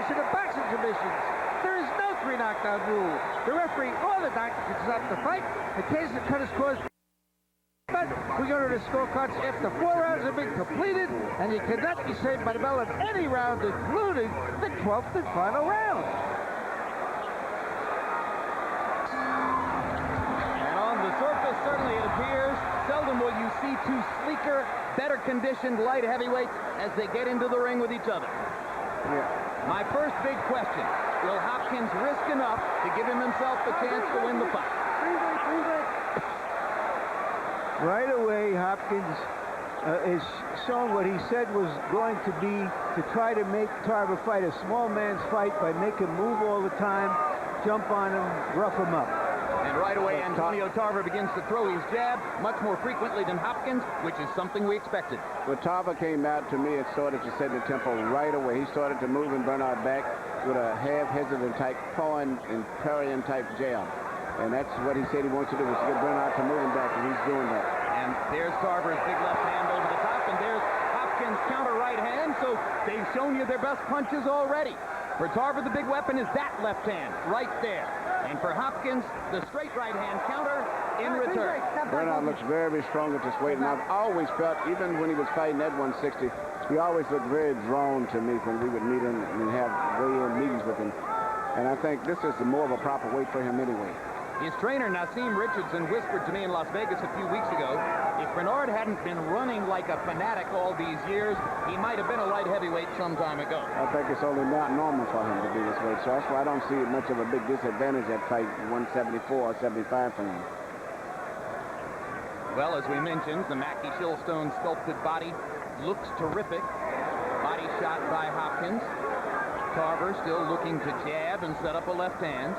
Federation of Boxing Commissions. There is no 3 knockdown rule. The referee or the doctor can stop the fight in case the cut is caused. But we go to the scorecards after 4 rounds have been completed, and you cannot be saved by the bell in any round, including the 12th and final round. And on the surface, certainly it appears, seldom will you see 2 sleeker, better conditioned light heavyweights as they get into the ring with each other. Yeah. My first big question, will Hopkins risk enough to give himself the chance to win the fight? Right away, Hopkins is showing what he said was going to be to try to make Tarver fight a small man's fight by making him move all the time, jump on him, rough him up. And right away, Antonio Tarver begins to throw his jab much more frequently than Hopkins, which is something we expected. When Tarver came out, to me, it started to set the tempo right away. He started to move and Bernard back with a half-hesitant type, pawing and parrying type jab. And that's what he said he wants to do, is to get Bernard to move him back, and he's doing that. And there's Tarver's big left hand over the top, and there's Hopkins' counter right hand, so they've shown you their best punches already. For Tarver, the big weapon is that left hand, right there. And for Hopkins, the straight right hand counter in return. Bernard looks very, very strong at this weight, and I've always felt, even when he was fighting at 160, he always looked very drawn to me when we would meet him and have weigh-in meetings with him. And I think this is more of a proper weight for him anyway. His trainer, Nassim Richardson, whispered to me in Las Vegas a few weeks ago, if Bernard hadn't been running like a fanatic all these years, he might have been a light heavyweight some time ago. I think it's only not normal for him to be this weight, so that's why I don't see much of a big disadvantage at fight 174 or 75 for him. Well, as we mentioned, the Mackie Shillstone sculpted body looks terrific. Body shot by Hopkins. Tarver still looking to jab and set up a left hand.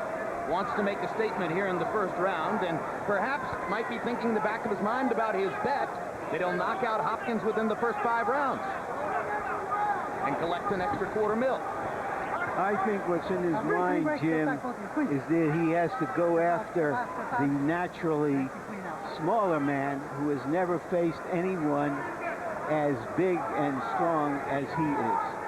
Wants to make a statement here in the first round, and perhaps might be thinking in the back of his mind about his bet that he'll knock out Hopkins within the first 5 rounds and collect an extra $250,000. I think what's in his mind, Jim, is that he has to go after the naturally smaller man who has never faced anyone as big and strong as he is.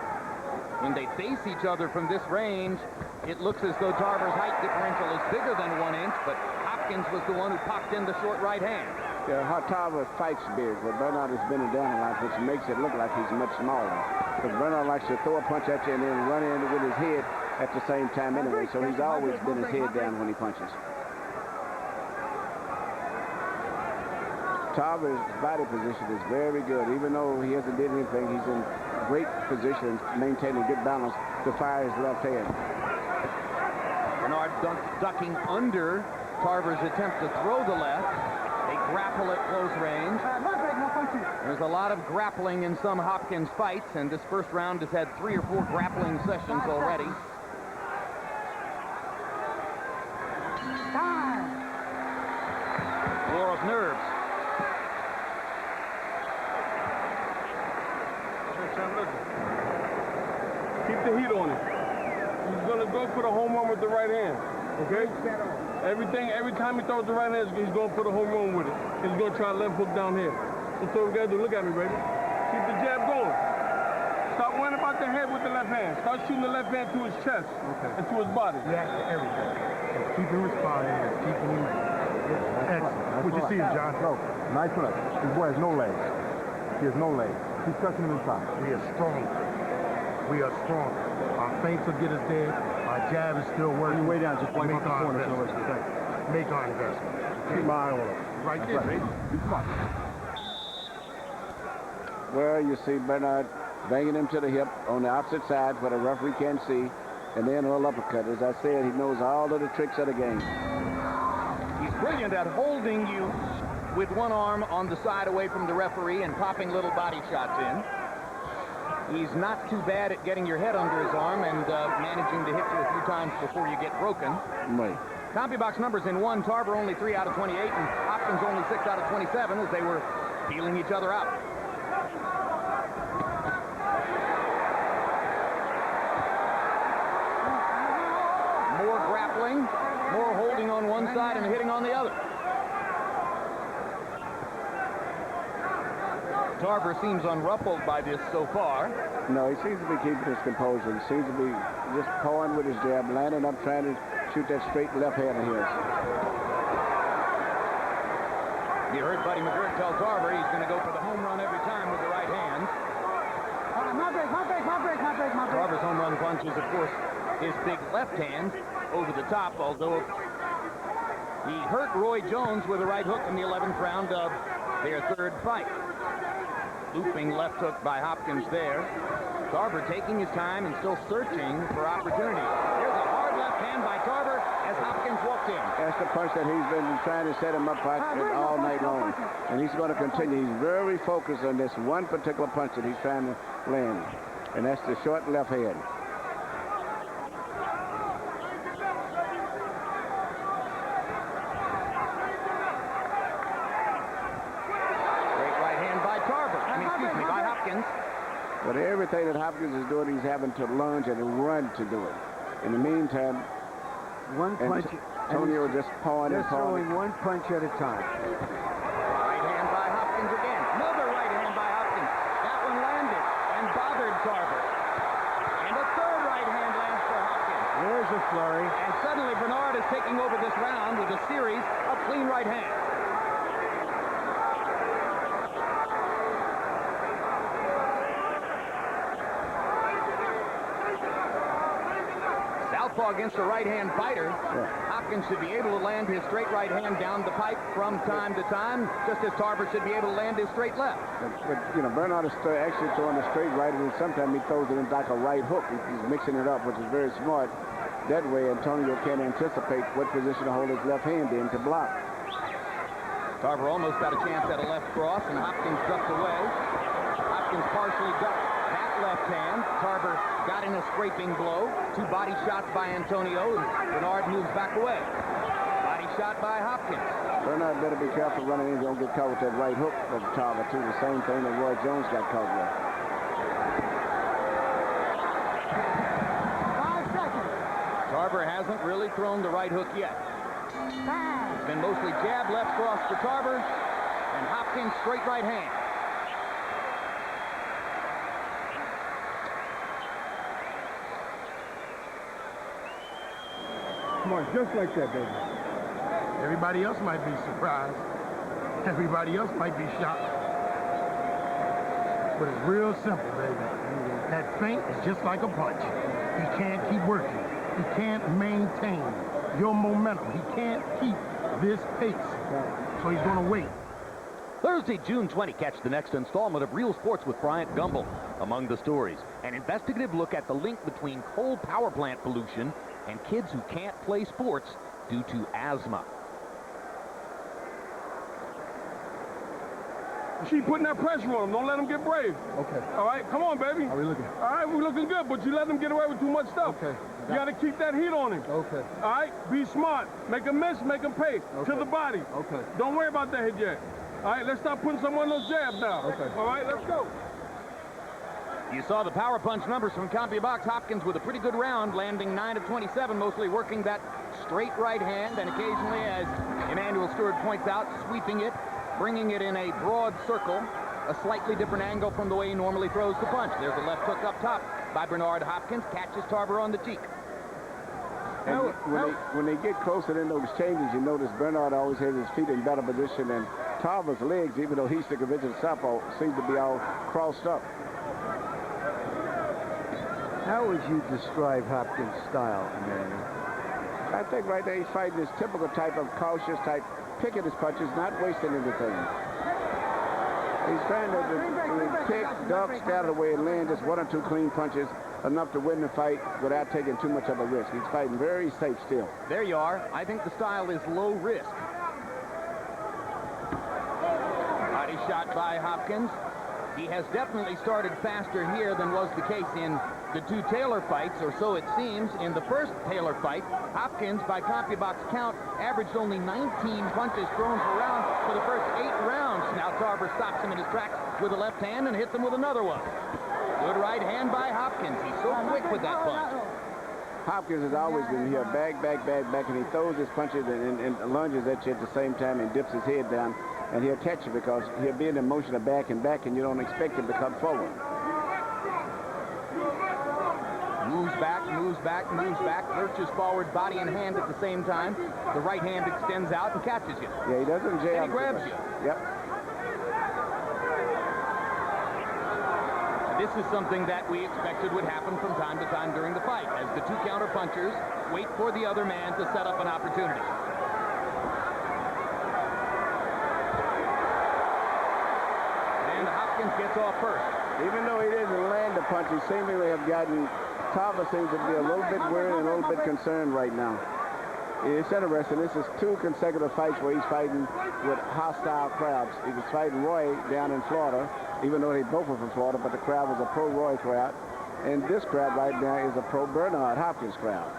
When they face each other from this range, it looks as though Tarver's height differential is bigger than 1 inch, but Hopkins was the one who popped in the short right hand. Yeah, Tarver fights big, but Bernard is bending down a lot, which makes it look like he's much smaller. But Bernard likes to throw a punch at you and then run in with his head at the same time anyway, so he's always been his head down when he punches. Tarver's body position is very good. Even though he hasn't did anything, he's in great position, maintaining good balance to fire his left hand. Bernard ducking under Tarver's attempt to throw the left. They grapple at close range. There's a lot of grappling in some Hopkins fights, and this first round has had 3 or 4 grappling sessions already. War of nerves. Keep the heat on it. He's gonna go for the home run with the right hand. Okay? Every time he throws the right hand, he's going for the home run with it. He's gonna try left hook down here. That's what we gotta do. Look at me, baby. Keep the jab going. Stop worrying about the head with the left hand. Start shooting the left hand to his chest and to his body. React to everything. Keep him responding and keep him excellent. What you see, John? No, nice look. This boy has no legs. He has no legs. He's touching him inside. We are strong. We are strong. Our feints will get us there. Our jab is still working. Way down, just wipe out the corner. Make our investment. Keep my eye on him. Right there, baby. Be smart. Well, you see Bernard banging him to the hip on the opposite side where the referee can't see, and then a little uppercut. As I said, he knows all of the tricks of the game. He's brilliant at holding you with one arm on the side away from the referee and popping little body shots in. He's not too bad at getting your head under his arm and managing to hit you a few times before you get broken. Right. CompuBox numbers in 1, Tarver only 3 out of 28, and Hopkins only 6 out of 27 as they were feeling each other out. More grappling, more holding on one side and hitting on the other. Tarver seems unruffled by this so far. No, he seems to be keeping his composure. He seems to be just pawing with his jab, landing up, trying to shoot that straight left hand of his. You heard Buddy McGirt tell Tarver he's going to go for the home run every time with the right hand. Tarver's home run punch is, of course, his big left hand over the top, although he hurt Roy Jones with a right hook in the 11th round of their third fight. Looping left hook by Hopkins there. Tarver taking his time and still searching for opportunity. There's a hard left hand by Tarver as Hopkins walked in. That's the punch that he's been trying to set him up for all night long. And he's going to continue. He's very focused on this one particular punch that he's trying to land. And that's the short left hand. But everything that Hopkins is doing, he's having to lunge and run to do it. In the meantime, one punch. Antonio just pawing and pawing. Throwing one punch at a time. Right hand by Hopkins again. Another right hand by Hopkins. That one landed and bothered Tarver. And a third right hand lands for Hopkins. There's a flurry. And suddenly Bernard is taking over this round with a series of clean right hands. Against a right-hand fighter. Hopkins should be able to land his straight right hand down the pipe from time to time, just as Tarver should be able to land his straight left. But you know, Bernard is actually throwing a straight right, and sometimes he throws it in like a right hook. He's mixing it up, which is very smart. That way, Antonio can anticipate what position to hold his left hand in to block. Tarver almost got a chance at a left cross, and Hopkins ducked away. Hopkins partially ducked that left hand. Tarver got in a scraping blow. Two body shots by Antonio, and Bernard moves back away. Body shot by Hopkins. Bernard better be careful running in. Don't get caught with that right hook of Tarver, too. The same thing that Roy Jones got caught with. 5 seconds. Tarver hasn't really thrown the right hook yet. It's been mostly jab left cross for Tarver, and Hopkins straight right hand. Come on, just like that, baby. Everybody else might be surprised. Everybody else might be shocked. But it's real simple, baby. That feint is just like a punch. He can't keep working. He can't maintain your momentum. He can't keep this pace. So he's going to wait. Thursday, June 20, catch the next installment of Real Sports with Bryant Gumbel. Among the stories, an investigative look at the link between coal power plant pollution and kids who can't play sports due to asthma. Keep putting that pressure on him. Don't let him get brave. Okay. All right, come on, baby. How we looking? All right, we're looking good, but you let him get away with too much stuff. Okay. You got to keep that heat on him. Okay. All right, be smart. Make him miss, make him pay. Okay. To the body. Okay. Don't worry about that hit yet. All right, let's start putting some on those jabs now. Okay. All right, let's go. You saw the power punch numbers from CompuBox. Hopkins with a pretty good round, landing 9 of 27, mostly working that straight right hand, and occasionally, as Emmanuel Stewart points out, sweeping it, bringing it in a broad circle, a slightly different angle from the way he normally throws the punch. There's a left hook up top by Bernard Hopkins, catches Tarver on the cheek. And when they get closer in those changes, you notice Bernard always has his feet in better position, and Tarver's legs, even though he's the conventional southpaw, seem to be all crossed up. How would you describe Hopkins' style, Emmanuel? I think right there he's fighting this typical type of cautious type, picking his punches, not wasting anything. He's trying to pick, duck, scatter away, and land just 1 or 2 clean punches, enough to win the fight without taking too much of a risk. He's fighting very safe still. There you are. I think the style is low risk. Body shot by Hopkins. He has definitely started faster here than was the case in the 2 Taylor fights, or so it seems. In the first Taylor fight, Hopkins, by CompuBox count, averaged only 19 punches thrown per round for the first 8 rounds. Now Tarver stops him in his tracks with a left hand and hits him with another one. Good right hand by Hopkins. He's so quick with that punch. Hopkins has always been here, back, and he throws his punches and lunges at you at the same time and dips his head down. and he'll catch it because he'll be in the motion of back and back, and you don't expect him to come forward. Moves back, moves back, moves back, lurches forward, body and hand at the same time. The right hand extends out and catches you. Yeah, he doesn't jab. And he grabs you. Yep. And this is something that we expected would happen from time to time during the fight, as the two counter punchers wait for the other man to set up an opportunity. And Hopkins gets off first. Even though he didn't land the punch, he seemingly have gotten, Tarver seems to be a little bit worried and a little bit concerned right now. It's interesting. This is 2 consecutive fights where he's fighting with hostile crowds. He was fighting Roy down in Florida, even though they both were from Florida, but the crowd was a pro-Roy crowd. And this crowd right now is a pro-Bernard Hopkins crowd.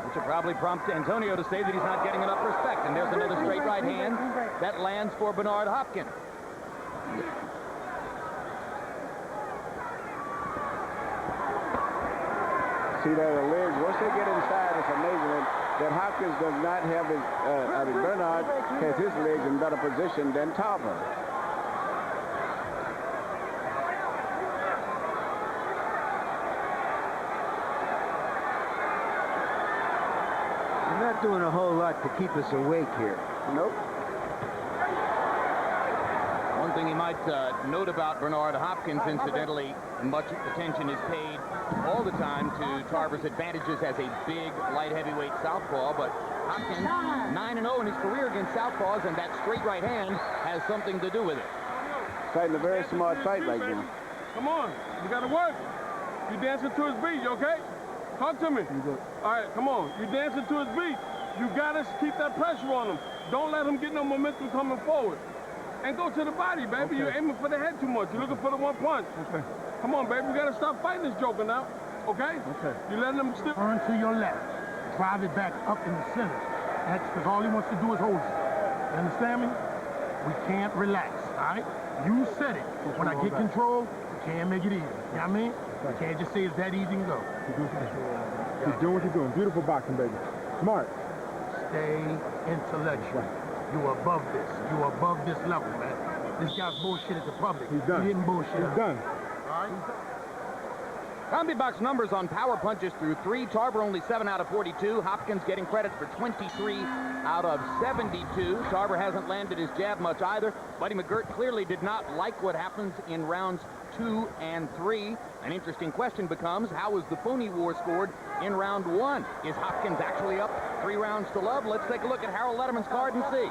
Which will probably prompt Antonio to say that he's not getting enough respect. And there's another straight right hand that lands for Bernard Hopkins. See that the legs, once they get inside, it's amazing that Hopkins does not have his, Bernard has his legs in better position than Tarver. He's not doing a whole lot to keep us awake here. Nope. One thing you might note about Bernard Hopkins, incidentally, much attention is paid all the time to Tarver's advantages as a big light heavyweight southpaw, but Hopkins 9-0 in his career against southpaws, and that straight right hand has something to do with it. Fighting a very smart fight right now. Come on, you got to work. You dancing to his beat, you okay? Talk to me. All right, come on. You dancing to his beat. You got to keep that pressure on him. Don't let him get no momentum coming forward. And go to the body, baby. Okay. You're aiming for the head too much. You're looking for the one punch. Okay. Come on, baby. We got to stop fighting this joker now. Okay? Okay. You letting him still... Turn to your left. Drive it back up in the center. That's because all he wants to do is hold you. You understand me? We can't relax, all right? You said it. When I get control, we can't make it easy. You know what I mean? We can't just say it's that easy and go. Keep doing what you're doing. Beautiful boxing, baby. Smart. Stay intellectual. You're above this. You're above this level, man. This guy's bullshit at the public. He's done. He didn't bullshit. He's done. All right? CombiBox numbers on power punches through 3. Tarver only 7 out of 42. Hopkins getting credit for 23 out of 72. Tarver hasn't landed his jab much either. Buddy McGirt clearly did not like what happens in rounds 2 and 3. An interesting question becomes, how was the phony war scored in round 1? Is Hopkins actually up 3 rounds to love? Let's take a look at Harold Letterman's card and see.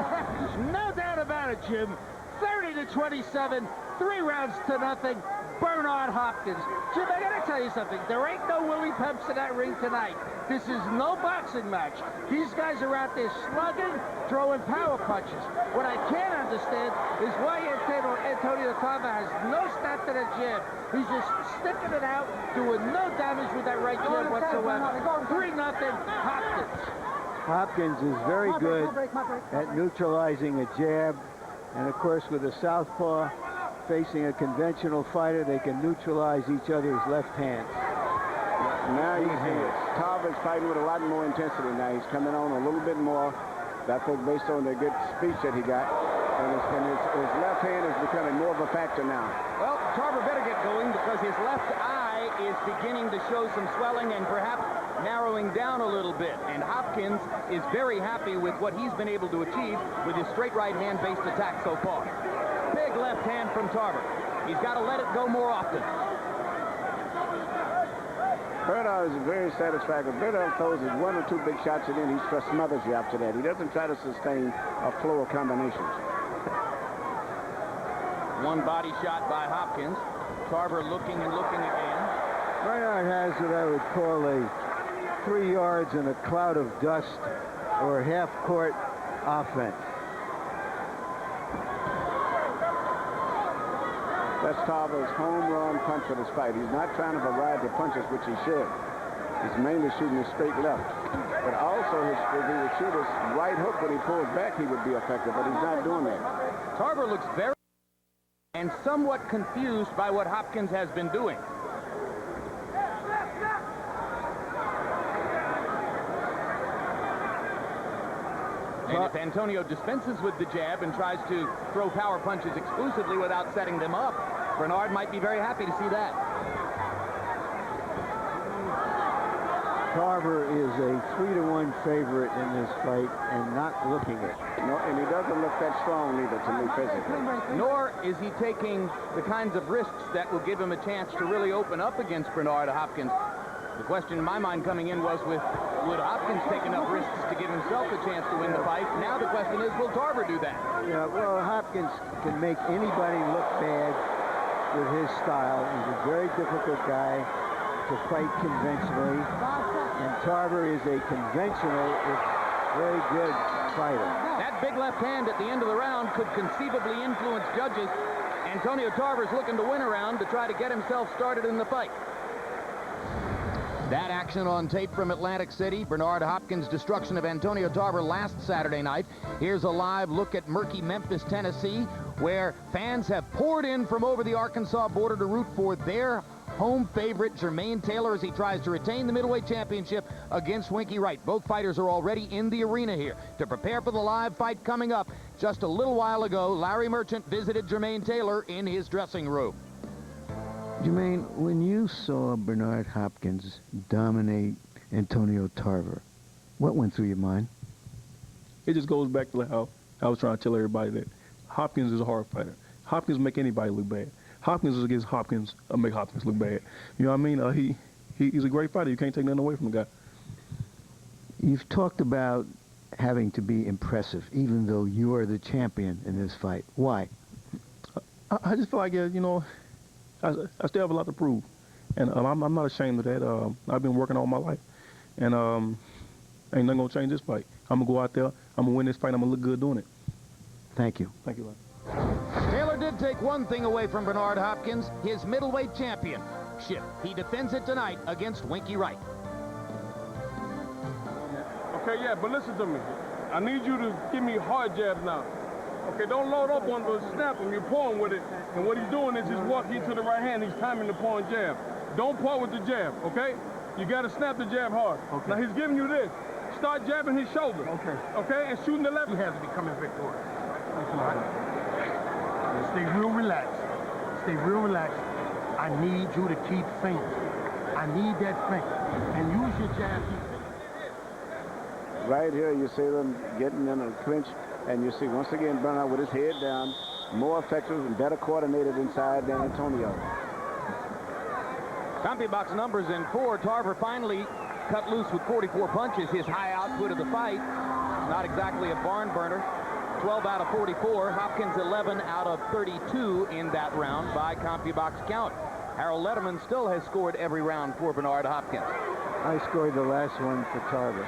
No doubt about it, Jim. 30-27, 3 rounds to nothing. Bernard Hopkins. Jim, I gotta tell you something. There ain't no Willie Pumps in that ring tonight. This is no boxing match. These guys are out there slugging, throwing power punches. What I can't understand is why Antonio Tarver has no snap to the jab. He's just sticking it out, doing no damage with that right jab whatsoever. 3-0 Hopkins. Hopkins is very good at neutralizing a jab. And of course, with a southpaw facing a conventional fighter, they can neutralize each other's left hands. Now you see it. Tarver's fighting with a lot more intensity now. He's coming on a little bit more, I think, based on the good speech that he got. And his left hand is becoming more of a factor now. Well, Tarver better get going because his left eye is beginning to show some swelling and perhaps narrowing down a little bit. And Hopkins is very happy with what he's been able to achieve with his straight right hand-based attack so far. Big left hand from Tarver. He's got to let it go more often. Bernard is very satisfactory. Bernard throws his 1 or 2 big shots and then he just smothers you after that. He doesn't try to sustain a flow of combinations. One body shot by Hopkins. Tarver looking and looking again. Bernard has what I would call a 3 yards in a cloud of dust or half-court offense. That's Tarver's home run punch for this fight. He's not trying to provide the punches, which he should. He's mainly shooting his straight left. But also, if he would shoot his right hook when he pulls back, he would be effective, but he's not doing that. Tarver looks very and somewhat confused by what Hopkins has been doing. And if Antonio dispenses with the jab and tries to throw power punches exclusively without setting them up, Bernard might be very happy to see that. Tarver is a 3-to-1 favorite in this fight and not looking it. No, and he doesn't look that strong either to me physically. Nor is he taking the kinds of risks that will give him a chance to really open up against Bernard Hopkins. The question in my mind coming in was would Hopkins take enough risks to give himself a chance to win the fight? Now the question is, will Tarver do that? Yeah, well, Hopkins can make anybody look bad with his style. He's a very difficult guy to fight conventionally. And Tarver is a conventional, very good fighter. That big left hand at the end of the round could conceivably influence judges. Antonio Tarver's looking to win a round to try to get himself started in the fight. That action on tape from Atlantic City. Bernard Hopkins' destruction of Antonio Tarver last Saturday night. Here's a live look at murky Memphis, Tennessee, where fans have poured in from over the Arkansas border to root for their home favorite, Jermaine Taylor, as he tries to retain the middleweight championship against Winky Wright. Both fighters are already in the arena here to prepare for the live fight coming up. Just a little while ago, Larry Merchant visited Jermaine Taylor in his dressing room. Jermaine, when you saw Bernard Hopkins dominate Antonio Tarver, what went through your mind? It just goes back to how I was trying to tell everybody that Hopkins is a hard fighter. Hopkins make anybody look bad. Hopkins is against Hopkins, make Hopkins look bad. You know what I mean? He's a great fighter. You can't take nothing away from the guy. You've talked about having to be impressive, even though you are the champion in this fight. Why? I just feel like, you know, I still have a lot to prove, and I'm not ashamed of that. I've been working all my life, and ain't nothing gonna change this fight. I'm gonna go out there, I'm gonna win this fight, I'm gonna look good doing it. Thank you. Thank you, Taylor did take one thing away from Bernard Hopkins, his middleweight championship. He defends it tonight against Winky Wright. Okay, yeah, but listen to me. I need you to give me hard jabs now. Okay, don't load up on the snap him. You're pulling with it. And what he's doing is he's walking to the right hand. He's timing the paw and jab. Don't pull with the jab, okay? You got to snap the jab hard. Okay. Now, he's giving you this. Start jabbing his shoulder. Okay. Okay, and shooting the left. He has to be coming victorious. Stay real relaxed. Stay real relaxed. I need you to keep faint. I need that faint. And use your jab. Right here, you see them getting in a clinch. And you see, once again, Bernard with his head down, more effective and better coordinated inside than Antonio. CompuBox numbers in 4. Tarver finally cut loose with 44 punches. His high output of the fight, not exactly a barn burner. 12 out of 44. Hopkins 11 out of 32 in that round by CompuBox count. Harold Letterman still has scored every round for Bernard Hopkins. I scored the last one for Tarver.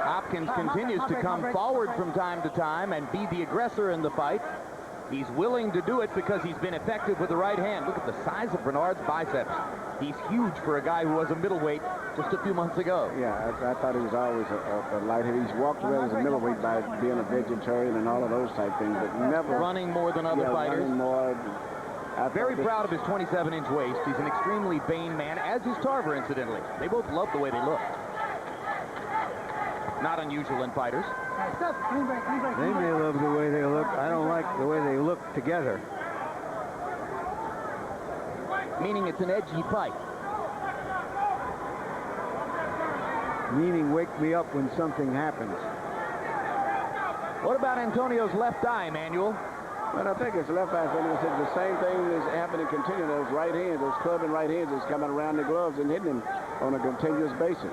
Hopkins continues to come forward from time to time and be the aggressor in the fight. He's willing to do it because he's been effective with the right hand. Look at the size of Bernard's biceps. He's huge for a guy who was a middleweight just a few months ago. Yeah, I thought he was always a light heavy. He's walked around as a middleweight by being a vegetarian and all of those type things, but never running more than other fighters. Running more. Very proud of his 27-inch waist. He's an extremely vain man, as is Tarver, incidentally. They both love the way they look. Not unusual in fighters. They may love the way they look. I don't like the way they look together. Meaning it's an edgy fight. Meaning wake me up when something happens. What about Antonio's left eye, Manuel? Well, I think his left eye, the same thing is happening continually. Those right hands, those clubbing right hands is coming around the gloves and hitting him on a continuous basis.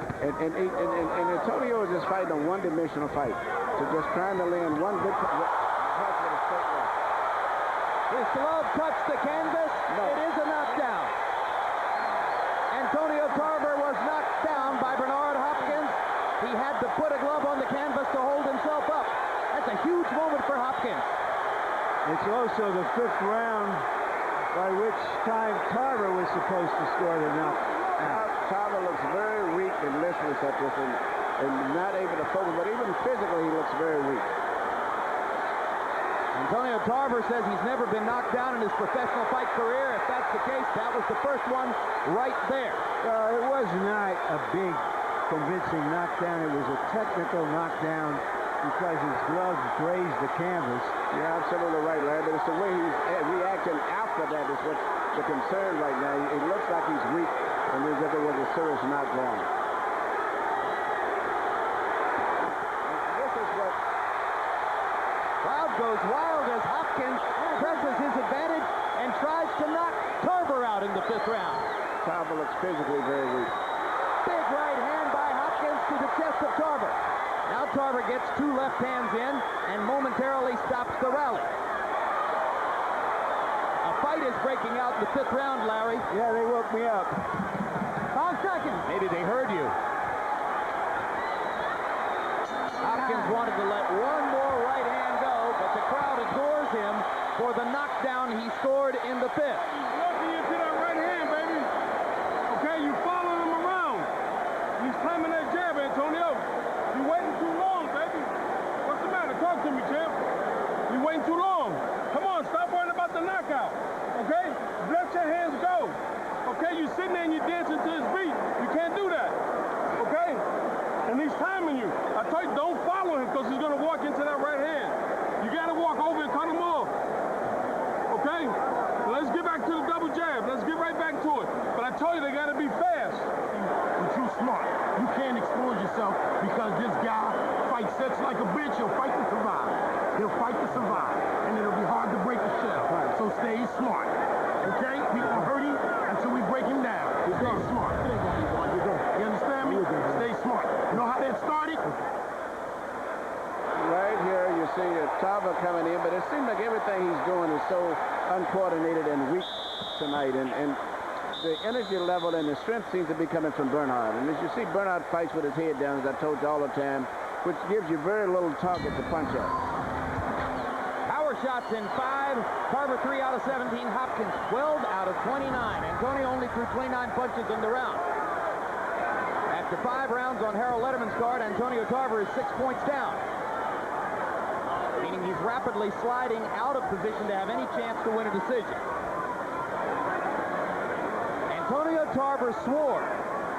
And Antonio is just fighting a one-dimensional fight. So just trying to land one big punch with a straight left. His glove touched the canvas. No. It is a knockdown. Antonio Tarver was knocked down by Bernard Hopkins. He had to put a glove on the canvas to hold himself up. That's a huge moment for Hopkins. It's also the 5th round by which time Tarver was supposed to score the knockout. Tarver looks very weak and listless at this and not able to focus, but even physically he looks very weak. Antonio Tarver says he's never been knocked down in his professional fight career. If that's the case, that was the first one right there. It was not a big, convincing knockdown. It was a technical knockdown because his gloves grazed the canvas. You're absolutely right, Larry, but it's the way he's reacting after that is what's the concern right now. It looks like he's weak, and as if it was a serious knockdown. This is what... Crowd goes wild as Hopkins presses his advantage and tries to knock Tarver out in the 5th round. Tarver looks physically very weak. Big right hand by Hopkins to the chest of Tarver. Now Tarver gets 2 left hands in and momentarily stops the rally. A fight is breaking out in the 5th round, Larry. Yeah, they woke me up. 5 seconds. Maybe they heard you. Hopkins wanted to let one more right hand go, but the crowd adores him for the knockdown he scored in the 5th. Lucky into that right hand, baby. Okay, you following him around. He's climbing that jab, Antonio. You waiting too long, baby. What's the matter? Talk to me, champ. You waiting too long. Come on, stop worrying about the knockout. Okay? Let your hands go. Okay, you sitting there and you're dancing to his beat. You can't do that. Okay? And he's timing you. I told you, don't follow him because he's going to walk into that right hand. You got to walk over and cut him off. Okay? Let's get back to the double jab. Let's get right back to it. But I told you, they got to be fast. But you smart. You can't expose yourself because this guy fights sets like a bitch. He'll fight to survive. He'll fight to survive. And it'll be hard to break the shell. So stay smart. Okay? We gonna hurt him until we break him down. Stay smart. You understand me? Stay smart. You know how that started? Right here, you see Tarver coming in, but it seems like everything he's doing is so uncoordinated and weak tonight. And the energy level and the strength seems to be coming from Bernard. And as you see, Bernard fights with his head down, as I told you all the time, which gives you very little target to punch at. Power shots in 5. Tarver 3 out of 17. Hopkins 12 out of 29. Antonio only threw 29 punches in the round. After 5 rounds on Harold Letterman's card, Antonio Tarver is 6 points down, meaning he's rapidly sliding out of position to have any chance to win a decision. Antonio Tarver swore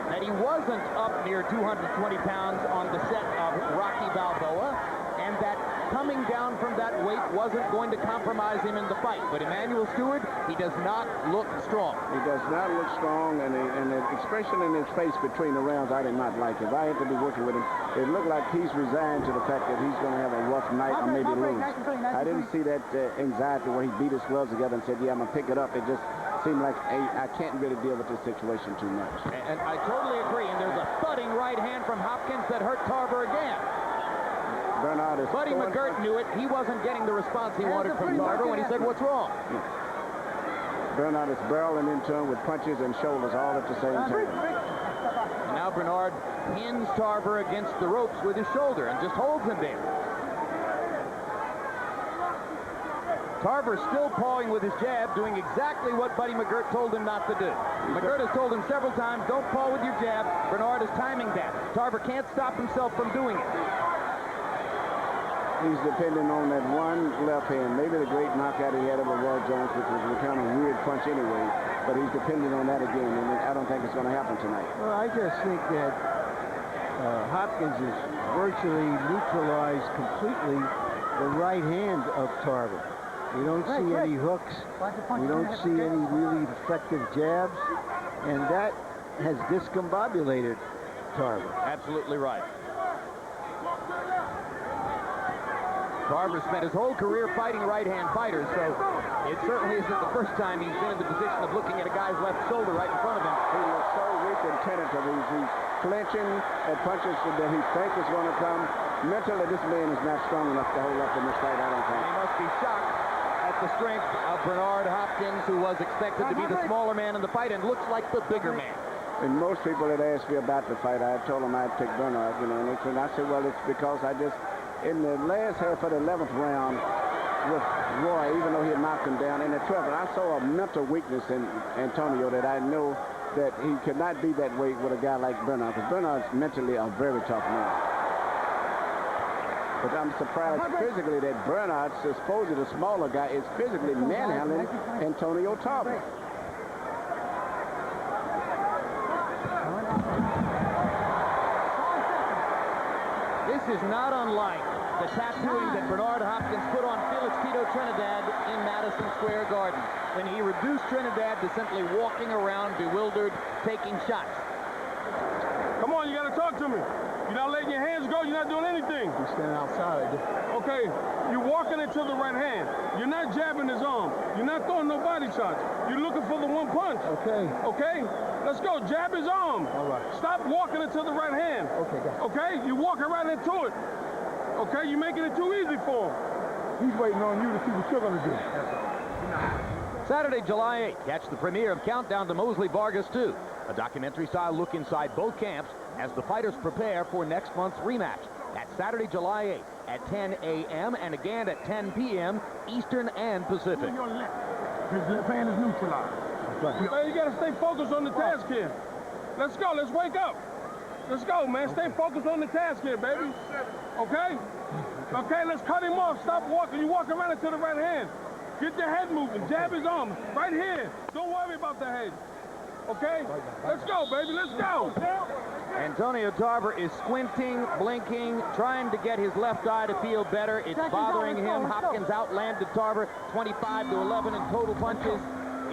that he wasn't up near 220 pounds on the set of Rocky Balboa, and that coming down from that weight wasn't going to compromise him in the fight. But Emmanuel Stewart, he does not look strong. He does not look strong, and the expression in his face between the rounds, I did not like. If I had to be working with him, it looked like he's resigned to the fact that he's going to have a rough night or maybe lose. I didn't see that anxiety where he beat his gloves together and said, yeah, I'm going to pick it up. It just seemed like, hey, I can't really deal with this situation too much. And I totally agree, and there's a thudding right hand from Hopkins that hurt Tarver again. Bernard is Buddy McGirt knew it. He wasn't getting the response he wanted from Tarver when he said, what's wrong? Bernard is barreling into him with punches and shoulders all at the same time. And now Bernard pins Tarver against the ropes with his shoulder and just holds him there. Tarver still pawing with his jab, doing exactly what Buddy McGirt told him not to do. McGirt has told him several times, don't paw with your jab. Bernard is timing that. Tarver can't stop himself from doing it. He's depending on that one left hand. Maybe the great knockout he had over Roy Jones, which was a kind of weird punch anyway, but he's depending on that again, and I don't think it's going to happen tonight. Well, I just think that Hopkins has virtually neutralized completely the right hand of Tarver. We don't see any hooks. We don't see any really effective jabs, and that has discombobulated Tarver. Absolutely right. Tarver spent his whole career fighting right-hand fighters, so it certainly isn't the first time he's been in the position of looking at a guy's left shoulder right in front of him. He looks so weak and tentative. He's clinching at punches that he thinks is going to come. Mentally, this man is not strong enough to hold up in this fight, I don't think. He must be shocked at the strength of Bernard Hopkins, who was expected to be the smaller man in the fight and looks like the bigger man. And most people that asked me about the fight, I told them I'd pick Bernard, you know, and I said, well, it's because I just, in the last half of the 11th round with Roy, even though he had knocked him down, in the 12th, I saw a mental weakness in Antonio that I know that he could not be that way with a guy like Bernard, because Bernard's mentally a very tough man. But I'm surprised physically that Bernard, supposedly the smaller guy, is physically manhandling Antonio Tarver. This is not unlike the tattooing that Bernard Hopkins put on Felix Tito Trinidad in Madison Square Garden, when he reduced Trinidad to simply walking around bewildered, taking shots. Come on, you got to talk to me. You're not letting your hands go. You're not doing anything. He's standing outside. Okay, you're walking into the right hand. You're not jabbing his arm. You're not throwing no body shots. You're looking for the one punch. Okay. Okay? Let's go. Jab his arm. All right. Stop walking into the right hand. Okay, got it. Okay? You're walking right into it. Okay? You're making it too easy for him. He's waiting on you to see what you're going to do. Saturday, July 8th, catch the premiere of Countdown to Mosley Vargas 2, a documentary-style look inside both camps as the fighters prepare for next month's rematch. That's Saturday, July 8th at 10 a.m. and again at 10 p.m. Eastern and Pacific. Your left. His left hand is neutralized. Man, you got to stay focused on the task here. Let's go. Let's wake up. Let's go, man. Stay focused on the task here, baby. Okay? Okay, let's cut him off. Stop walking. You walk around into the right hand. Get your head moving. Jab his arm. Right here. Don't worry about the head. Okay? Let's go, baby. Let's go. Antonio Tarver is squinting, blinking, trying to get his left eye to feel better. It's bothering him. Hopkins outlanded Tarver 25-11 in total punches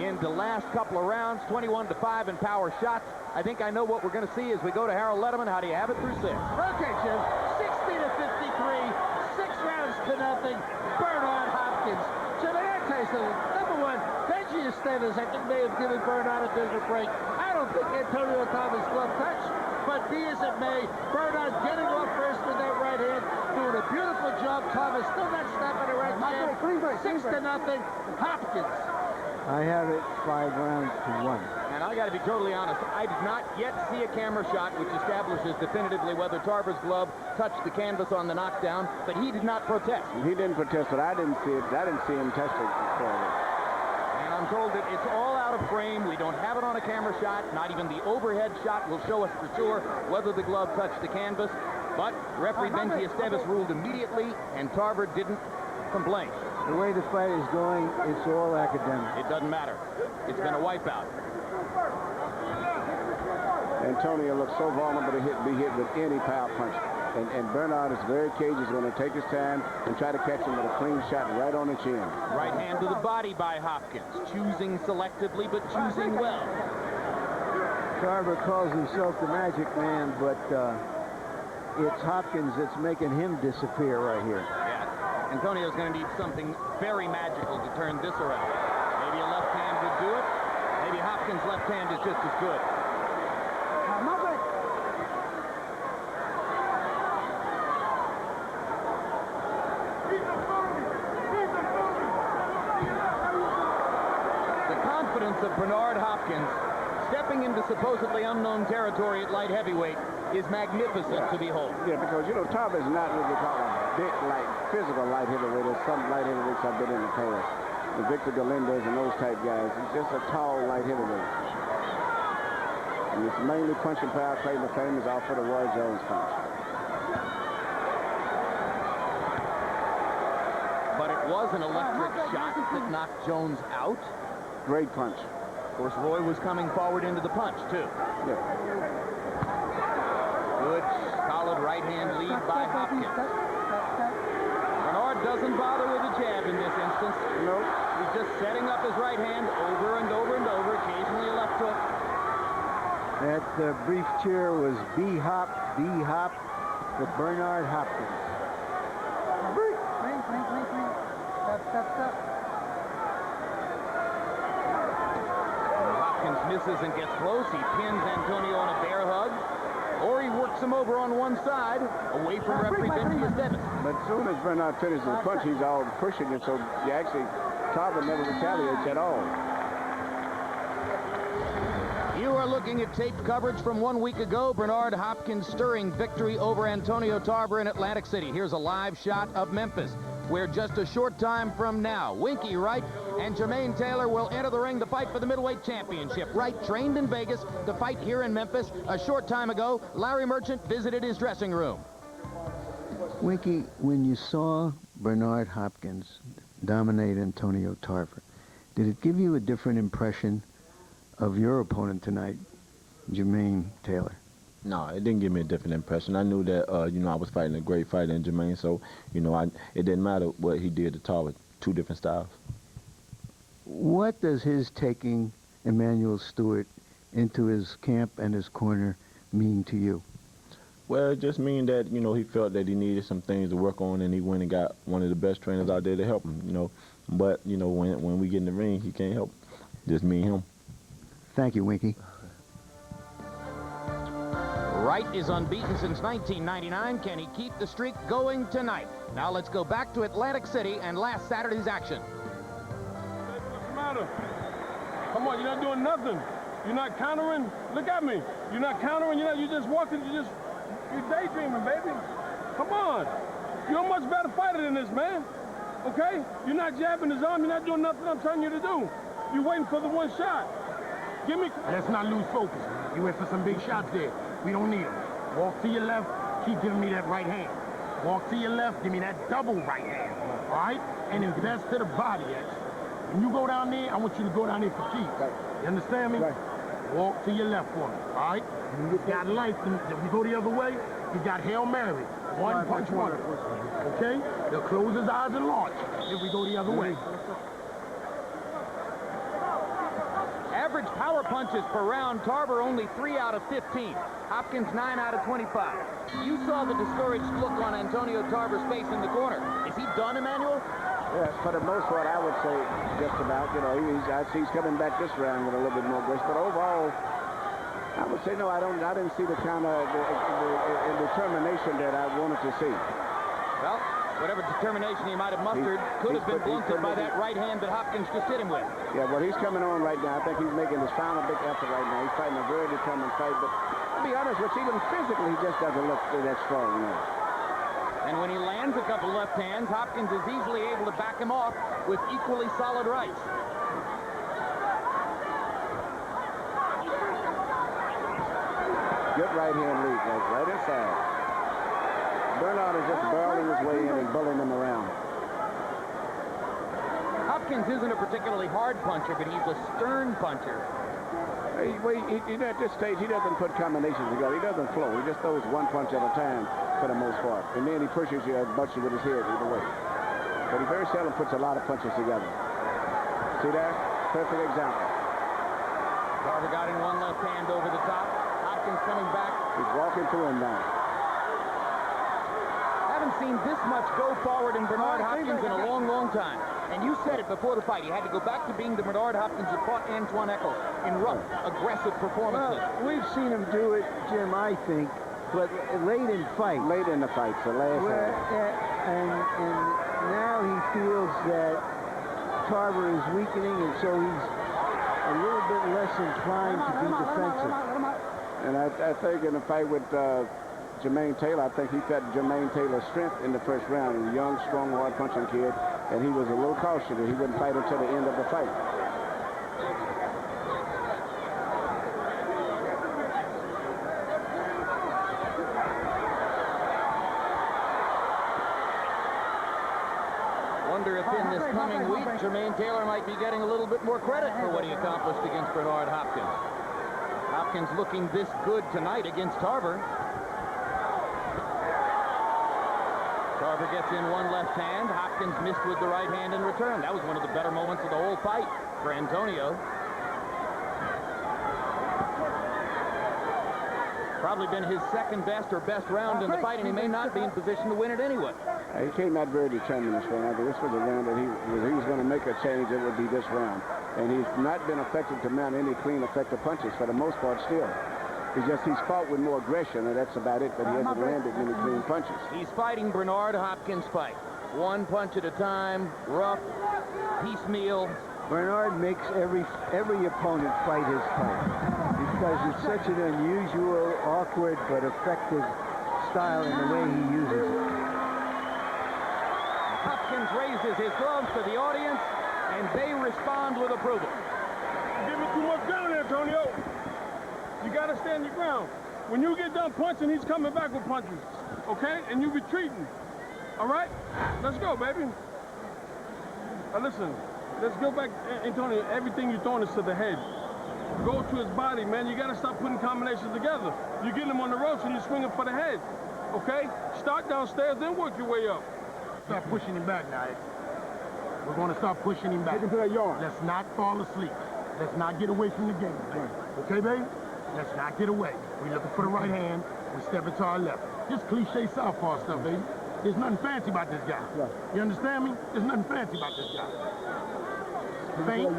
in the last couple of rounds, 21-5 in power shots. I think I know what we're going to see as we go to Harold Letterman. How do you have it through 6? Okay, Jim. 60-53, 6 rounds to nothing. Bernard Hopkins. Jim, I gotta tell you something. Number one, Benji Esteves, I think, may have given Bernard a bit of a break. I don't think Antonio Tarver's glove touched, but be as it may, Bernard getting off first with that right hand, doing a beautiful job. Tarver still not snapping the right hand. 6-0. Hopkins. I have it 5 rounds to 1. And I got to be totally honest, I did not yet see a camera shot which establishes definitively whether Tarver's glove touched the canvas on the knockdown, but he did not protest. He didn't protest, but I didn't see it. I didn't see him touch it. And I'm told that it's all out of frame. We don't have it on a camera shot. Not even the overhead shot will show us for sure whether the glove touched the canvas. But referee Benji Esteves ruled immediately, and Tarver didn't complain. The way the fight is going, it's all academic. It doesn't matter. It's been a wipeout. Antonio looks so vulnerable to be hit with any power punch. And Bernard is very cagey. He's going to take his time and try to catch him with a clean shot right on the chin. Right hand to the body by Hopkins. Choosing selectively, but choosing well. Tarver calls himself the magic man, but it's Hopkins that's making him disappear right here. Yeah. Antonio's going to need something very magical to turn this around. Maybe a left hand would do it. Maybe Hopkins' left hand is just as good. The confidence of Bernard Hopkins stepping into supposedly unknown territory at light heavyweight is magnificent to behold. Yeah, because, you know, Tarver is not what we call a big, physical light heavyweight. There's some light heavyweights I've been in the past. The Victor Galindas and those type guys. He's just a tall light heavyweight. And it's mainly punching power. Claim the fame is off for the Roy Jones punch. But it was an electric shot that knocked Jones out. Great punch. Of course, Roy was coming forward into the punch, too. Yeah. Good, solid right-hand lead by Hopkins. Bernard doesn't bother with a jab in this instance. No. He's just setting up his right hand over and over and over, occasionally a left hook. That brief cheer was B-Hop for Bernard Hopkins. Hopkins misses and gets close. He pins Antonio on a bear hug, or he works him over on one side, away from referee Benji Esteves. But as soon as Bernard finishes the punch, he's all pushing it, so you actually, Tarver never retaliates at all. You are looking at tape coverage from 1 week ago. Bernard Hopkins' stirring victory over Antonio Tarver in Atlantic City. Here's a live shot of Memphis, where just a short time from now, Winky Wright and Jermaine Taylor will enter the ring to fight for the middleweight championship. Wright trained in Vegas to fight here in Memphis. A short time ago, Larry Merchant visited his dressing room. Winky, when you saw Bernard Hopkins dominate Antonio Tarver, did it give you a different impression of your opponent tonight, Jermaine Taylor? No, it didn't give me a different impression. I knew that, I was fighting a great fighter in Jermaine, so, it didn't matter what he did to Tarver. Two different styles. What does his taking Emmanuel Stewart into his camp and his corner mean to you? Well, it just means that, he felt that he needed some things to work on, and he went and got one of the best trainers out there to help him, But, when we get in the ring, he can't help. Just me and him. Thank you, Winky. Wright is unbeaten since 1999. Can he keep the streak going tonight? Now let's go back to Atlantic City and last Saturday's action. What's the matter? Come on, you're not doing nothing. You're not countering. Look at me. You're not countering. You're just walking. You're daydreaming, baby. Come on. You're a much better fighter than this, man. Okay? You're not jabbing his arm. You're not doing nothing I'm telling you to do. You're waiting for the one shot. Give me... Let's not lose focus. You went for some big shots there. We don't need them. Walk to your left. Keep giving me that right hand. Walk to your left. Give me that double right hand. All right? And invest to the body, X. When you go down there, I want you to go down there for keeps. Right. You understand me? Right. Walk to your left for me. All right? You got life. If we go the other way, you got Hail Mary. One punch wonder. Okay? They'll close his eyes and launch if we go the other way. Average power punches per round. Tarver only 3 out of 15. Hopkins 9 out of 25. You saw the discouraged look on Antonio Tarver's face in the corner. Is he done, Emmanuel? Yes, for the most part, I would say just about. He's coming back this round with a little bit more grace. But overall, I would say no. I didn't see the kind of the determination that I wanted to see. Well, whatever determination he might have mustered could have been blunted by that right hand that Hopkins just hit him with. Yeah, well, he's coming on right now. I think he's making his final big effort right now. He's fighting a very determined fight. But to be honest with you, even physically, he just doesn't look that strong now. And when he lands a couple left hands, Hopkins is easily able to back him off with equally solid rights. Good right hand lead, right inside. Bernard is just barreling his way in and bullying him around. Hopkins isn't a particularly hard puncher, but he's a stern puncher. At this stage, he doesn't put combinations together. He doesn't flow. He just throws one punch at a time for the most part. And then he pushes you a bunch with his head either way. But he very seldom puts a lot of punches together. See that? Perfect example. Tarver got in one left hand over the top. Hopkins coming back. He's walking through him now. Haven't seen this much go forward in Bernard Hopkins in a long, long time. And you said it before the fight. He had to go back to being the Bernard Hopkins who fought Antoine Eccles in rough, aggressive performances. Well, we've seen him do it, Jim, I think, but late in fights. Late in the fight, so last time. And now he feels that Tarver is weakening, and so he's a little bit less inclined to be defensive. And I think in the fight with Jermaine Taylor, I think he felt Jermaine Taylor's strength in the first round. He's a young, strong, hard-punching kid, and he was a little cautious that he wouldn't fight until the end of the fight. Wonder if in this coming week, Jermaine Taylor might be getting a little bit more credit for what he accomplished against Bernard Hopkins. Hopkins looking this good tonight against Tarver. Tarver gets in one left hand. Hopkins missed with the right hand in return. That was one of the better moments of the whole fight for Antonio. Probably been his second best or best round in the fight, and he may not be in position to win it anyway. He came out very determined this round. This was a round that he was going to make a change. It would be this round. And he's not been effective to mount any clean, effective punches for the most part still. He's fought with more aggression, and that's about it, but he hasn't landed many clean punches. He's fighting Bernard Hopkins' fight. One punch at a time, rough, piecemeal. Bernard makes every opponent fight his fight because it's such an unusual, awkward, but effective style in the way he uses it. Hopkins raises his gloves to the audience, and they respond with approval. Give me too much ground, Antonio. You got to stand your ground. When you get done punching, he's coming back with punches. okay? And you retreating, all right? Let's go, baby. Now listen, let's go back, Antonio. Everything you're throwing is to the head. Go to his body, man. You got to stop putting combinations together. You get him on the ropes and you're swinging for the head, okay? Start downstairs, then work your way up. Start pushing him back now. We're going to start pushing him back. Take him to that yard. Let's not fall asleep. Let's not get away from the game, baby. Okay, baby? Let's not get away. We're looking for the right hand. We step into our left. Just cliche southpaw stuff, baby. There's nothing fancy about this guy. Right. You understand me? There's nothing fancy about this guy. Feint.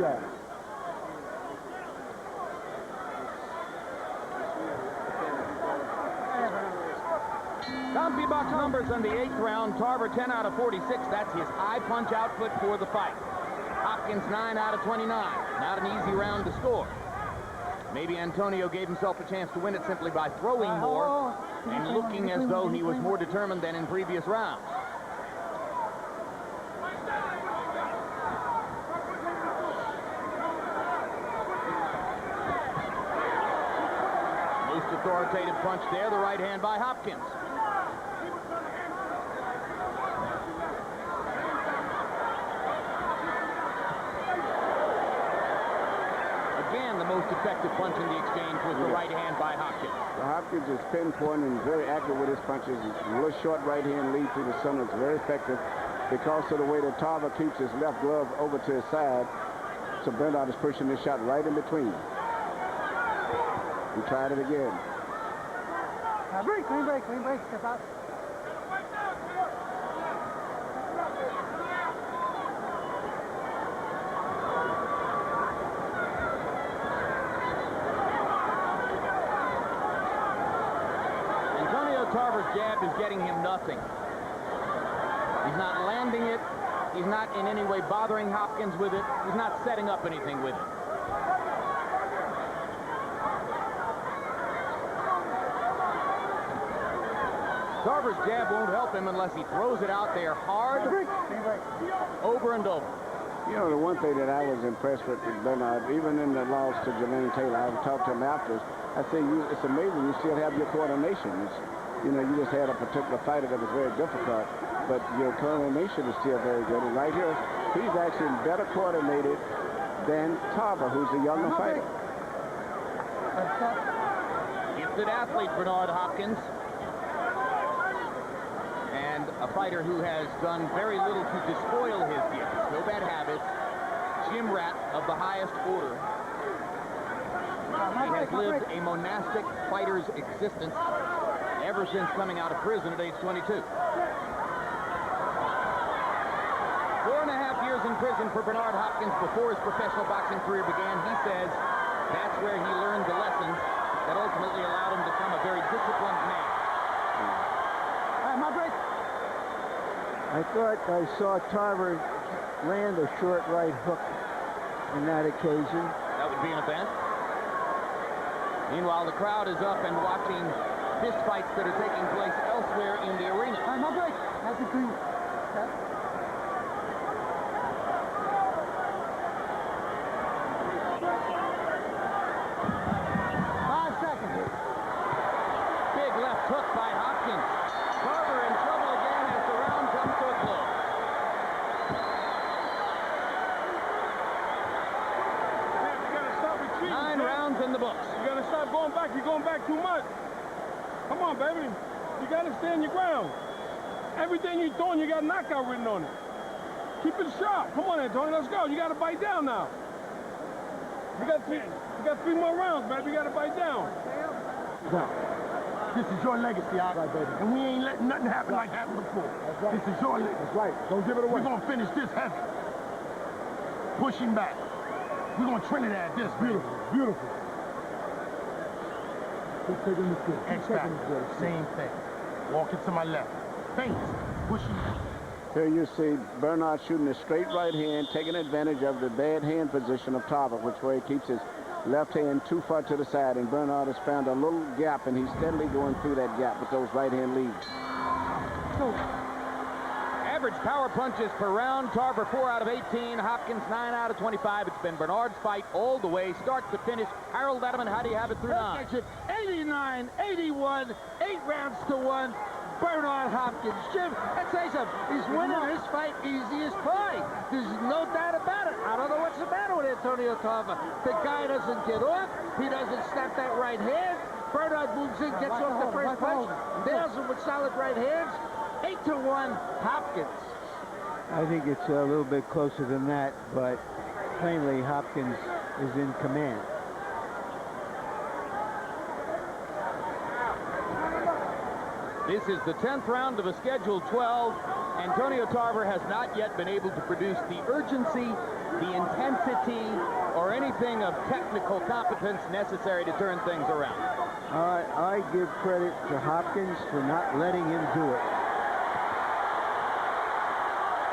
Comfy box numbers in the 8th round. Tarver 10 out of 46. That's his high punch output for the fight. Hopkins 9 out of 29. Not an easy round to score. Maybe Antonio gave himself a chance to win it simply by throwing more and looking as though he was more determined than in previous rounds. Most authoritative punch there, the right hand by Hopkins. Again, the most effective punch in the exchange was the right hand by Hopkins. Well, Hopkins is pinpoint and very accurate with his punches. A little short right hand lead through the center. It's very effective because of the way that Tarver keeps his left glove over to his side. So Bernard is pushing this shot right in between. He tried it again. Break, clean break, step out. Tarver's jab is getting him nothing. He's not landing it. He's not in any way bothering Hopkins with it. He's not setting up anything with it. Tarver's jab won't help him unless he throws it out there hard, over and over. You know, the one thing that I was impressed with Bernard, even in the loss to Jermaine Taylor, I talked to him after, I said, it's amazing you still have your coordination. You know, you just had a particular fighter that was very difficult, but your coordination is still very good. And right here, he's actually better coordinated than Tarver, who's the younger fighter. Gifted athlete, Bernard Hopkins. And a fighter who has done very little to despoil his gifts. No bad habits. Gym rat of the highest order. He has lived a monastic fighter's existence ever since coming out of prison at age 22. 4.5 years in prison for Bernard Hopkins before his professional boxing career began. He says that's where he learned the lessons that ultimately allowed him to become a very disciplined man. I thought I saw Tarver land a short right hook on that occasion. That would be an event. Meanwhile, the crowd is up and watching fist fights that are taking place elsewhere in the arena. That's a green. 5 seconds. Big left hook by Hopkins. Tarver in trouble again as the round comes to a close. You gotta stop retreating. 9 rounds in the books. You gotta stop going back. You're going back too much. Come on, baby. You gotta stand your ground. Everything you're throwing, you got knockout written on it. Keep it sharp. Come on, Antonio. Let's go. You gotta bite down now. You got 3 more rounds, baby. You gotta bite down. Now, this is your legacy, all right, baby. And we ain't letting nothing happen like happened before. Right. This is your legacy. That's right. Don't give it away. We're gonna finish this heavy. Pushing back. We're gonna Trinidad this, Beautiful, beautiful. Keep taking this good. Keep X taking back. this good. Same thing. Walking to my left. Feint. Pushing. Here you see Bernard shooting a straight right hand, taking advantage of the bad hand position of Tarver, which way he keeps his left hand too far to the side, and Bernard has found a little gap, and he's steadily going through that gap with those right hand leads. Average power punches per round. Tarver 4 out of 18. Hopkins 9 out of 25. It's been Bernard's fight all the way, start to finish. Harold Edelman, how do you have it through 9? 89, 81, 8 rounds to 1. Bernard Hopkins. Jim, I'd say something. He's winning this fight easy as pie. There's no doubt about it. I don't know what's the matter with Antonio Tarver. The guy doesn't get off. He doesn't snap that right hand. Bernard moves in, gets off the first punch, nails him with solid right hands. 8-1, Hopkins. I think it's a little bit closer than that, but plainly Hopkins is in command. This is the 10th round of a scheduled 12. Antonio Tarver has not yet been able to produce the urgency, the intensity, or anything of technical competence necessary to turn things around. I give credit to Hopkins for not letting him do it.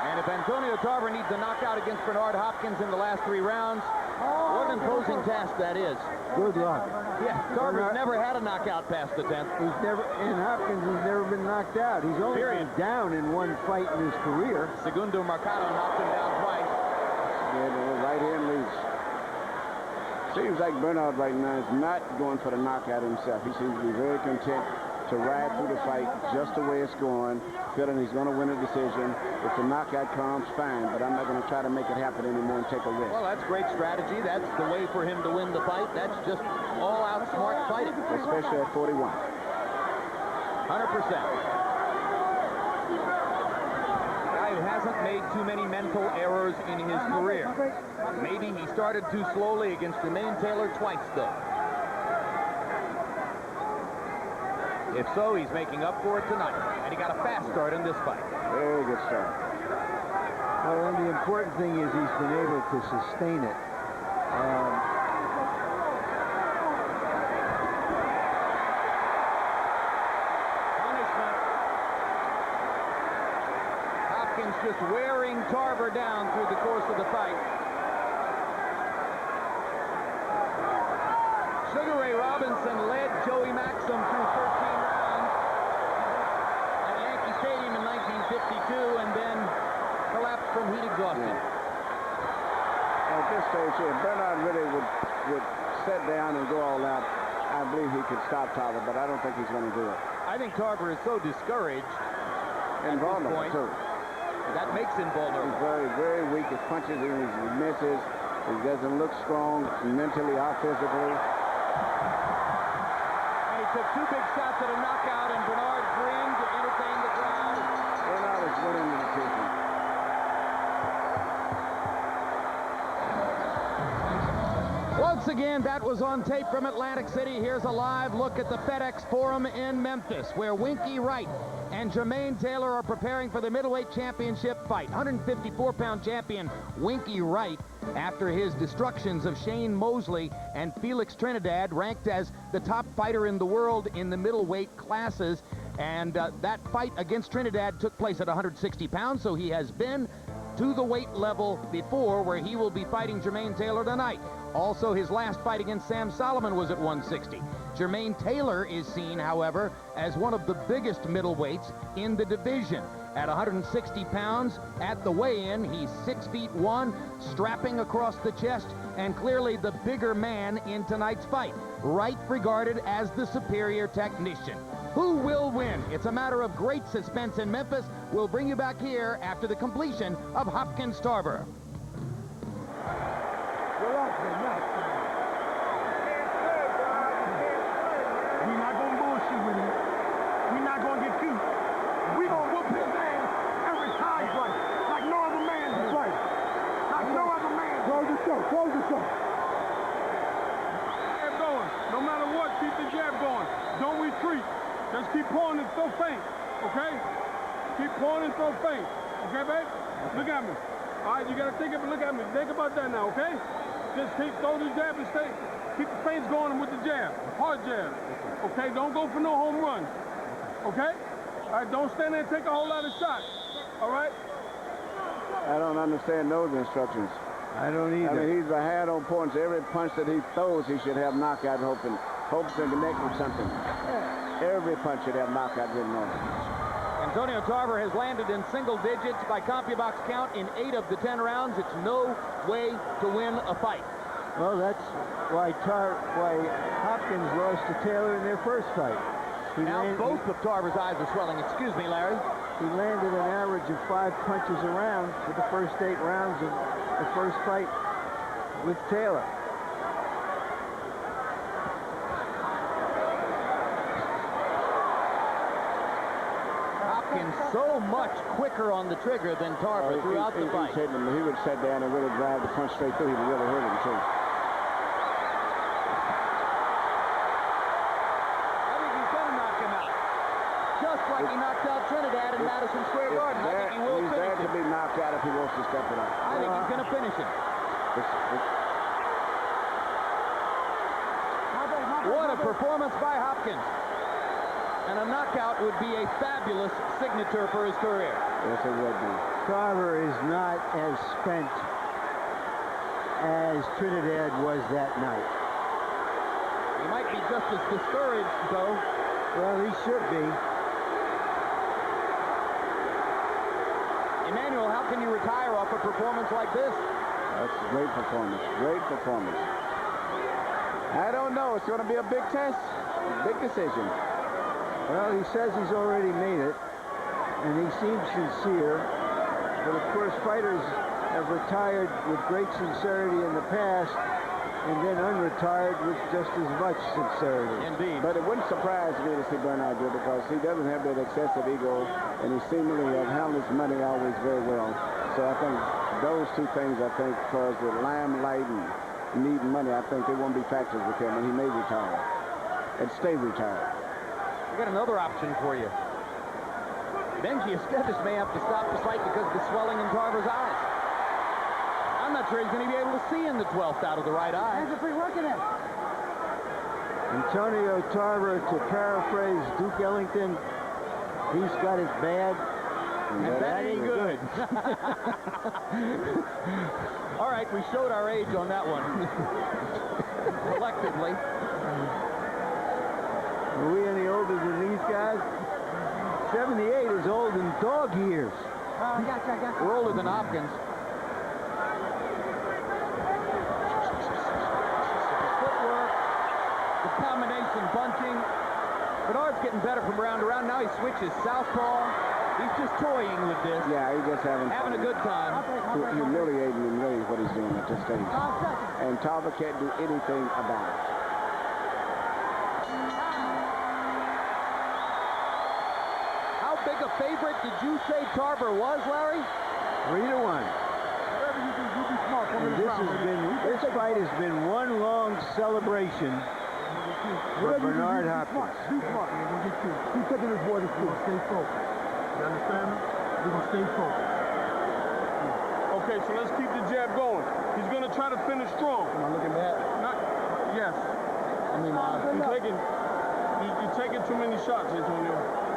And if Antonio Tarver needs a knockout against Bernard Hopkins in the last 3 rounds, what an imposing task that is. Good luck. Yeah, Tarver's never had a knockout past the 10th. Hopkins has never been knocked out. He's only been down in one fight in his career. Segundo Mercado knocked him down twice. Yeah, the right hand leads. Seems like Bernard right now is not going for the knockout himself. He seems to be very content to ride through the fight just the way it's going, feeling he's going to win a decision. If the knockout comes, fine, but I'm not going to try to make it happen anymore and take a risk. Well, that's great strategy. That's the way for him to win the fight. That's just all-out smart fighting. Especially at 41. 100%. Guy who hasn't made too many mental errors in his career. Maybe he started too slowly against Jermaine Taylor twice, though. If so, he's making up for it tonight. And he got a fast start in this fight. Very good start. Well, and the important thing is he's been able to sustain it. Punishment. Hopkins just wearing Tarver down through the course of the fight. Sugar Ray Robinson led Joey Maxim through 13 rounds at Yankee Stadium in 1952 and then collapsed from heat exhaustion. At this stage here, Bernard really would sit down and go all out. I believe he could stop Tarver, but I don't think he's going to do it. I think Tarver is so discourged and vulnerable, too. That makes him vulnerable. He's very, very weak. His punches and his misses. He doesn't look strong mentally or physically. Took 2 big shots at a knockout, and Bernard grinned to entertain the crowd. Bernard is winning the decision. Once again, that was on tape from Atlantic City. Here's a live look at the FedEx Forum in Memphis, where Winky Wright and Jermaine Taylor are preparing for the middleweight championship fight. 154-pound champion Winky Wright, after his destructions of Shane Mosley and Felix Trinidad, ranked as the top fighter in the world in the middleweight classes. And that fight against Trinidad took place at 160 pounds, so he has been to the weight level before, where he will be fighting Jermaine Taylor tonight. Also, his last fight against Sam Solomon was at 160. Jermaine Taylor is seen, however, as one of the biggest middleweights in the division. At 160 pounds at the weigh-in, he's 6'1", strapping across the chest, and clearly the bigger man in tonight's fight. Wright regarded as the superior technician. Who will win? It's a matter of great suspense in Memphis. We'll bring you back here after the completion of Hopkins Tarver. We're not going to bullshit with him. We're not going to get cute. We're going to whoop his ass and retire like no other man can fight. Like no other man. Close the show. Close the show. Jab going. No matter what, keep the jab going. Don't retreat. Just keep pouring and throw feint, okay? Keep pouring and throw feint, okay, babe? Look at me. All right, you got to think of it. Look at me. Think about that now, okay? Just throw the jab and stay. Keep the feints going with the jab, hard jab, okay? Don't go for no home run, okay? All right, don't stand there and take a whole lot of shots, all right? I don't understand those instructions. I don't either. I mean, he's behind on points. Every punch that he throws, he should have knockout, hoping to connect with something. Every punch should have knockout written on it. Antonio Tarver has landed in single digits by CompuBox count in 8 of the 10 rounds. It's no way to win a fight. Well, that's why Hopkins lost to Taylor in their first fight. Now both of Tarver's eyes are swelling. Excuse me, Larry. He landed an average of 5 punches a round for the first 8 rounds of the first fight with Taylor. Hopkins so much quicker on the trigger than Tarver throughout the fight. He would sit down and really drive the punch straight through. He would really hurt him, too. Like he knocked out Trinidad in Madison Square Garden. I think he will finish there him. to be knocked out if he wants to step it up. I think he's going to finish him. What a performance by Hopkins. And a knockout would be a fabulous signature for his career. Yes, it would be. Tarver is not as spent as Trinidad was that night. He might be just as discouraged, though. Well, he should be. Emmanuel, how can you retire off a performance like this? That's a great performance. Great performance. I don't know. It's going to be a big test. A big decision. Well, he says he's already made it, and he seems sincere. But, of course, fighters have retired with great sincerity in the past and then unretired with just as much sincerity. Indeed. But it wouldn't surprise me to see Bernard do it because he doesn't have that excessive ego, and he seemingly handles money always very well. So I think those two things, as far as the limelight and needing money, I think they won't be factors with him, and he may retire and stay retired. We got another option for you. Benji Esteves may have to stop the fight because of the swelling in Tarver's eyes. I'm not sure he's going to be able to see in the 12th out of the right eye. Antonio Tarver, to paraphrase Duke Ellington, he's got it bad. And that ain't good. All right, we showed our age on that one. Collectively. Are we any older than these guys? 78 is old in dog years. We're older than Hopkins. Combination bunching. Bernard's getting better from round to round. Now he switches southpaw. He's just toying with this. Yeah, he's just having a good time. Humiliating him, really, what he's doing at this stage. And Tarver can't do anything about it. How big a favorite did you say Tarver was, Larry? 3-1. And this fight has been one long celebration for Bernard Hopkins. Be smart. We're going to get you. Keep taking this boy to school. Stay focused. You understand me? We're going to stay focused. Okay, so let's keep the jab going. He's going to try to finish strong. Am I looking bad? Yes. You're taking too many shots, Antonio.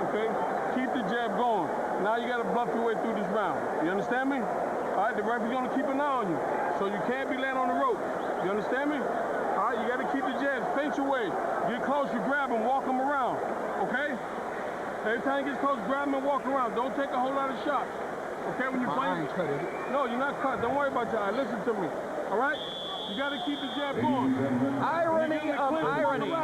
Okay? Keep the jab going. Now you got to bluff your way through this round. You understand me? All right, the referee's going to keep an eye on you. So you can't be laying on the rope. You understand me? All right, you got to keep the jabs. Feint your way. Get close, you grab him, walk him around. Okay? Every time he gets close, grab him and walk around. Don't take a whole lot of shots. Okay, when you fight? No, you're not cut. Don't worry about that. Listen to me. All right? You got to keep the jab going. Irony of irony.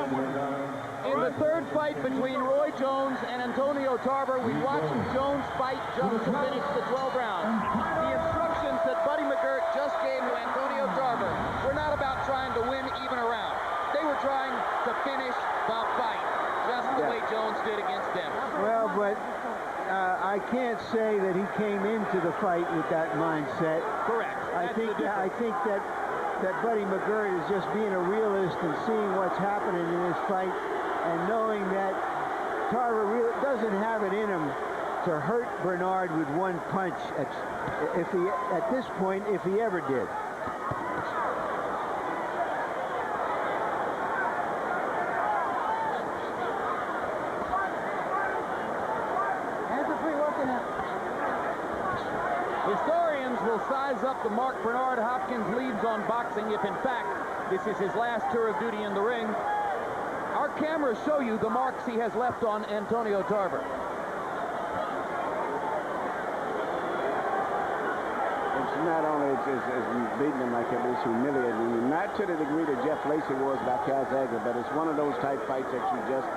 In the third fight between Roy Jones and Antonio Tarver, we watched Jones fight just to finish the 12 rounds. The instructions that Buddy McGirt just gave to Antonio Tarver were not about trying to win even a round. They were trying to finish the fight, just the way Jones did against them. Well, but I can't say that he came into the fight with that mindset. Correct. I think that Buddy McGirt is just being a realist and seeing what's happening in this fight and knowing that Tarver really doesn't have it in him to hurt Bernard with one punch at this point, if he ever did. Historians will size up the mark Bernard Hopkins leaves on boxing if, in fact, this is his last tour of duty in the ring. Our cameras show you the marks he has left on Antonio Tarver. It's not only it's beating him like that, but it's humiliating him. Not to the degree that Jeff Lacey was by Calzaghe, but it's one of those type fights that you just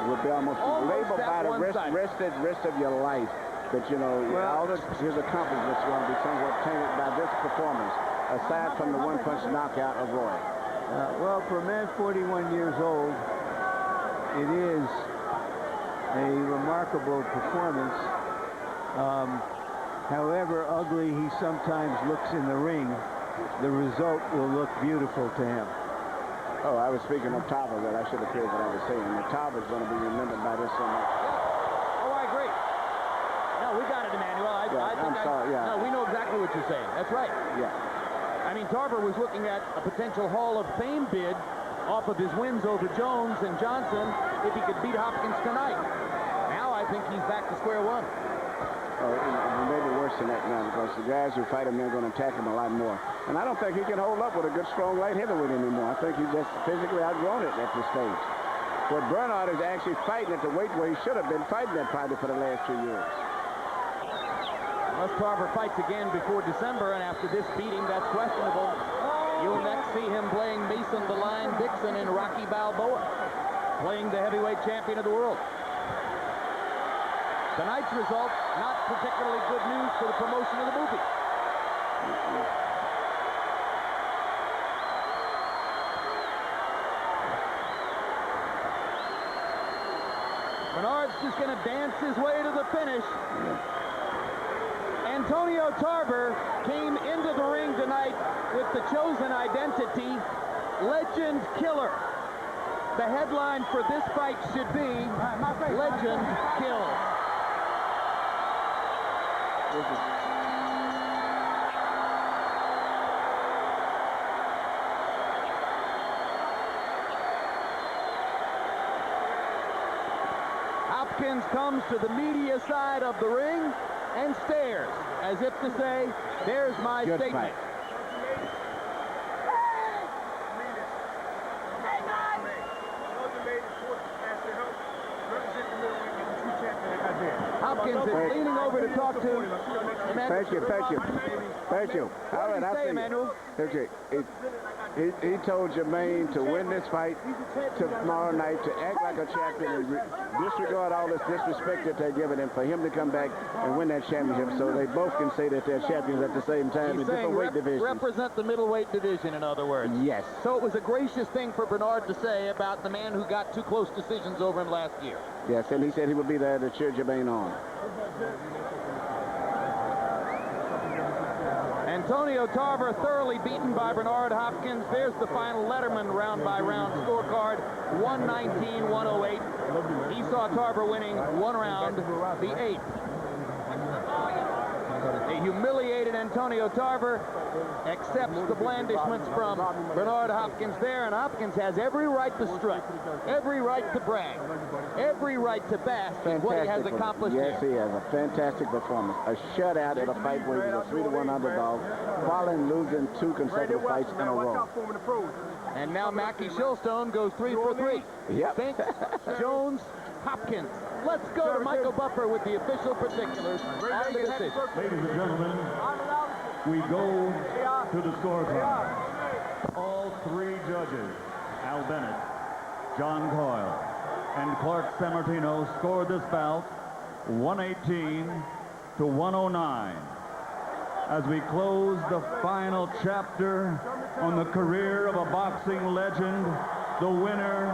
would be almost labeled by the rest of your life. But, you know, all his accomplishments are going to be somewhat tainted by this performance, aside from the one-punch knockout of Roy. Well, for a man 41 years old, it is a remarkable performance. However ugly he sometimes looks in the ring, the result will look beautiful to him. Oh, I was speaking of Tarver, but I should have cleared what I was saying. The Tarver's going to be remembered by this so much. Oh, I agree. No, we got it, Emmanuel. No, we know exactly what you're saying. That's right. Yeah. I mean, Tarver was looking at a potential Hall of Fame bid off of his wins over Jones and Johnson if he could beat Hopkins tonight. Now I think he's back to square one. Oh, maybe worse than that now, because the guys who fight him, they're going to attack him a lot more. And I don't think he can hold up with a good, strong light heavyweight anymore. I think he's just physically outgrown it at this stage. But Bernard is actually fighting at the weight where he should have been fighting that probably for the last 2 years. Unless Tarver fights again before December, and after this beating, that's questionable. You'll next see him playing Mason the Lion Dixon in Rocky Balboa, playing the heavyweight champion of the world. Tonight's result, not particularly good news for the promotion of the movie. Bernard's just going to dance his way to the finish. Antonio Tarver came into the ring tonight with the chosen identity, Legend Killer. The headline for this fight should be, Legend Kills. Hopkins comes to the media side of the ring and stares, as if to say, there's my statement. Fight. Hopkins is leaning over to talk to... Thank you. All right, I see Emmanuel. Okay. He told Jermaine to win this fight tomorrow night, to act like a champion and disregard all this disrespect that they're giving him, for him to come back and win that championship, so they both can say that they're champions at the same time in different weight divisions. Represent the middleweight division, in other words. Yes. So it was a gracious thing for Bernard to say about the man who got two close decisions over him last year. Yes, and he said he would be there to cheer Jermaine on. Antonio Tarver thoroughly beaten by Bernard Hopkins. There's the final Letterman round-by-round scorecard, 119-108. He saw Tarver winning one round, the 8th. A humiliated Antonio Tarver accepts the blandishments from Bernard Hopkins there, and Hopkins has every right to strut, every right to brag, every right to bask in what he has accomplished Yes, here. he has a fantastic performance. A shutout at a fight where he was a 3-1 underdog, following losing 2 consecutive fights in a row. And now Mackie Shillstone goes 3 for 3. Yep. Spinks, Jones, Hopkins. Let's go to Michael Buffer with the official particulars on the decision. Ladies and gentlemen, we go to the scorecard. All 3 judges, Al Bennett, John Coyle, and Clark Sammartino, scored this bout 118-109. As we close the final chapter on the career of a boxing legend, the winner